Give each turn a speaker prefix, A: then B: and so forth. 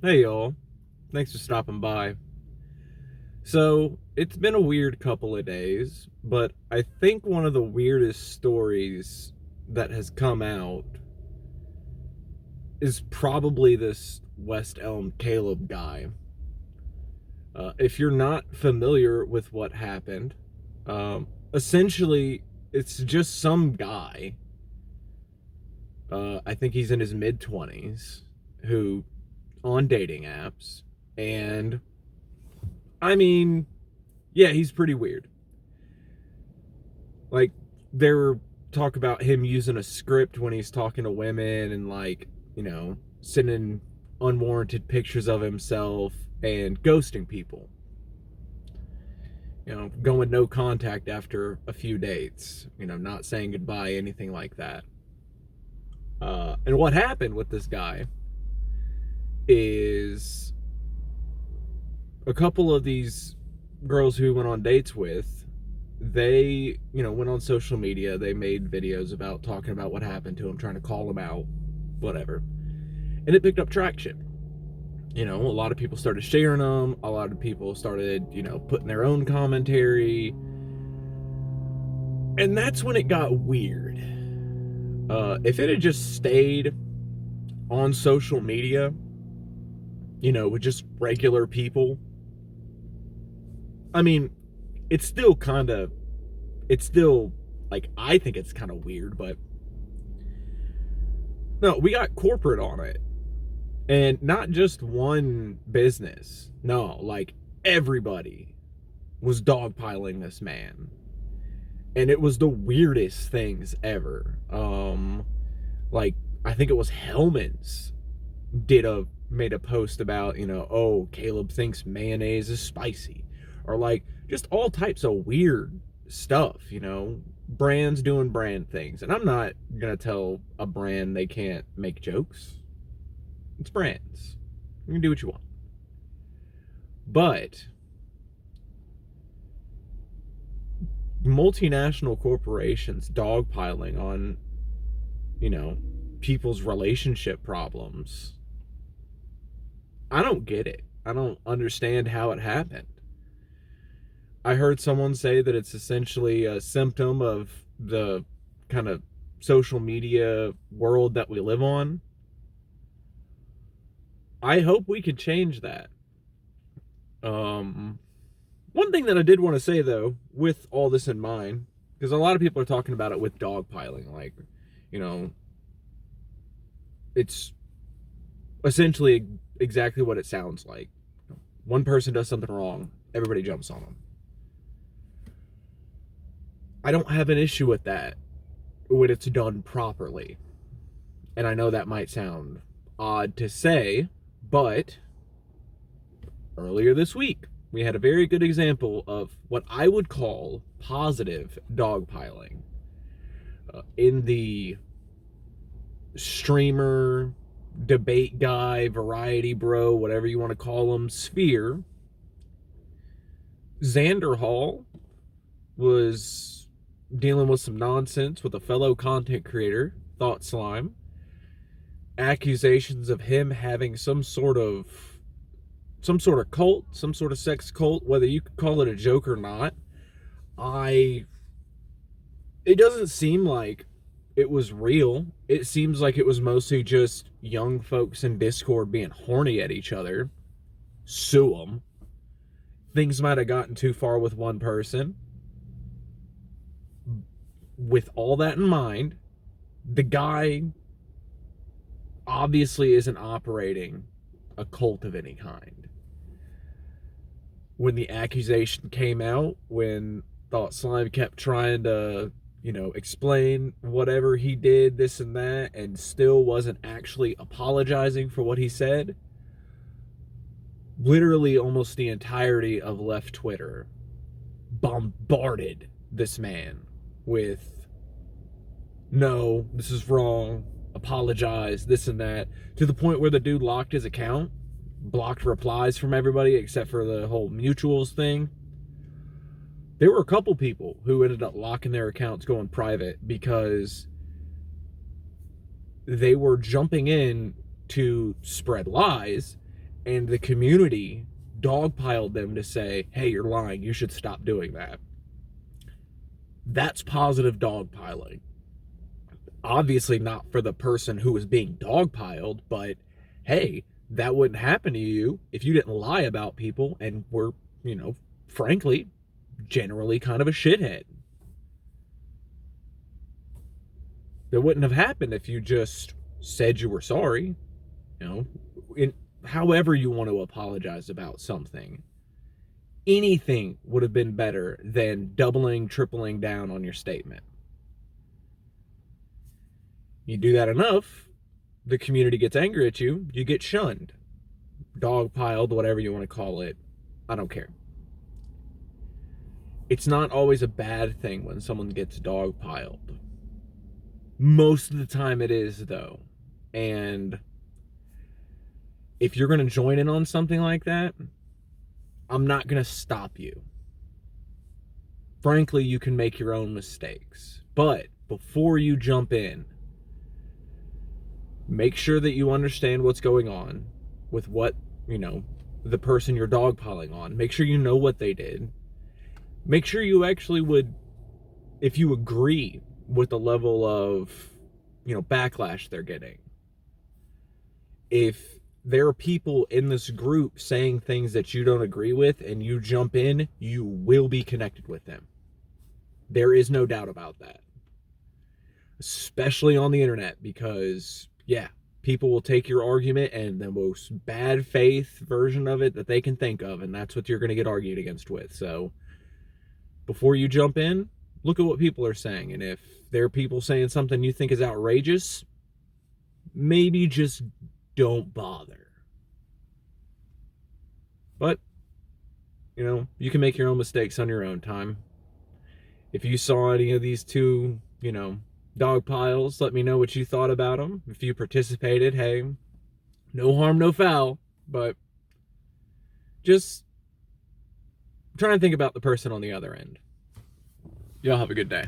A: Hey y'all, thanks for stopping by. So, it's been a weird couple of days, but I think one of the weirdest stories that has come out is probably this West Elm Caleb guy. If you're not familiar with what happened, essentially it's just some guy, I think he's in his mid 20s, who on dating apps, and I mean, yeah, he's pretty weird. Like, there talk about him using a script when he's talking to women and, like, sending unwarranted pictures of himself and ghosting people. Going no contact after a few dates, not saying goodbye, anything like that. And what happened with this guy is a couple of these girls who he went on dates with, they, went on social media. They made videos about talking about what happened to him, trying to call him out, whatever. And it picked up traction. A lot of people started sharing them. A lot of people started, putting their own commentary. And that's when it got weird. If it had just stayed on social media, with just regular people, I mean, it's still like, I think it's kind of weird, but no, we got corporate on it. And not just one business. No, like, everybody was dogpiling this man. And it was the weirdest things ever. Like, I think it was Hellman's made a post about, oh, Caleb thinks mayonnaise is spicy. Or, like, just all types of weird stuff, brands doing brand things. And I'm not gonna tell a brand they can't make jokes. It's brands. You can do what you want. But multinational corporations dogpiling on, people's relationship problems, I don't get it. I don't understand how it happened. I heard someone say that it's essentially a symptom of the kind of social media world that we live on. I hope we could change that. One thing that I did want to say, though, with all this in mind, because a lot of people are talking about it with dogpiling, like, it's essentially exactly what it sounds like. One person does something wrong, everybody jumps on them. I don't have an issue with that when it's done properly. And I know that might sound odd to say, but earlier this week, we had a very good example of what I would call positive dogpiling. In the streamer, debate guy, variety bro, whatever you want to call him, sphere, Xanderhal was dealing with some nonsense with a fellow content creator, Thought Slime. Accusations of him having some sort of cult, some sort of sex cult, whether you could call it a joke or not. It doesn't seem like it was real. It seems like it was mostly just young folks in Discord being horny at each other. Sue them. Things might have gotten too far with one person. With all that in mind, the guy obviously isn't operating a cult of any kind. When the accusation came out, when Thought Slime kept trying to, explain whatever he did, this and that, and still wasn't actually apologizing for what he said, literally almost the entirety of left Twitter bombarded this man with, no, this is wrong, apologize, this and that, to the point where the dude locked his account, blocked replies from everybody except for the whole mutuals thing. There were a couple people who ended up locking their accounts, going private, because they were jumping in to spread lies and the community dogpiled them to say, hey, you're lying, you should stop doing that. That's positive dogpiling. Obviously not for the person who was being dogpiled, but hey, that wouldn't happen to you if you didn't lie about people and were, frankly, generally kind of a shithead. That wouldn't have happened if you just said you were sorry, however you want to apologize about something. Anything would have been better than doubling, tripling down on your statement. You do that enough, the community gets angry at you, you get shunned, dogpiled, whatever you want to call it. I don't care. It's not always a bad thing when someone gets dogpiled. Most of the time it is, though. And if you're going to join in on something like that, I'm not going to stop you. Frankly, you can make your own mistakes. But before you jump in, make sure that you understand what's going on with what, the person you're dogpiling on. Make sure you know what they did. Make sure you actually would, if you agree with the level of, backlash they're getting. If there are people in this group saying things that you don't agree with and you jump in, you will be connected with them. There is no doubt about that. Especially on the internet, because, people will take your argument and the most bad faith version of it that they can think of, and that's what you're going to get argued against with. So before you jump in, look at what people are saying. And if there are people saying something you think is outrageous, maybe just don't bother. But, you can make your own mistakes on your own time. If you saw any of these two, Dogpiles, let me know what you thought about them. If you participated, hey, no harm, no foul. But just try and think about the person on the other end. Y'all have a good day.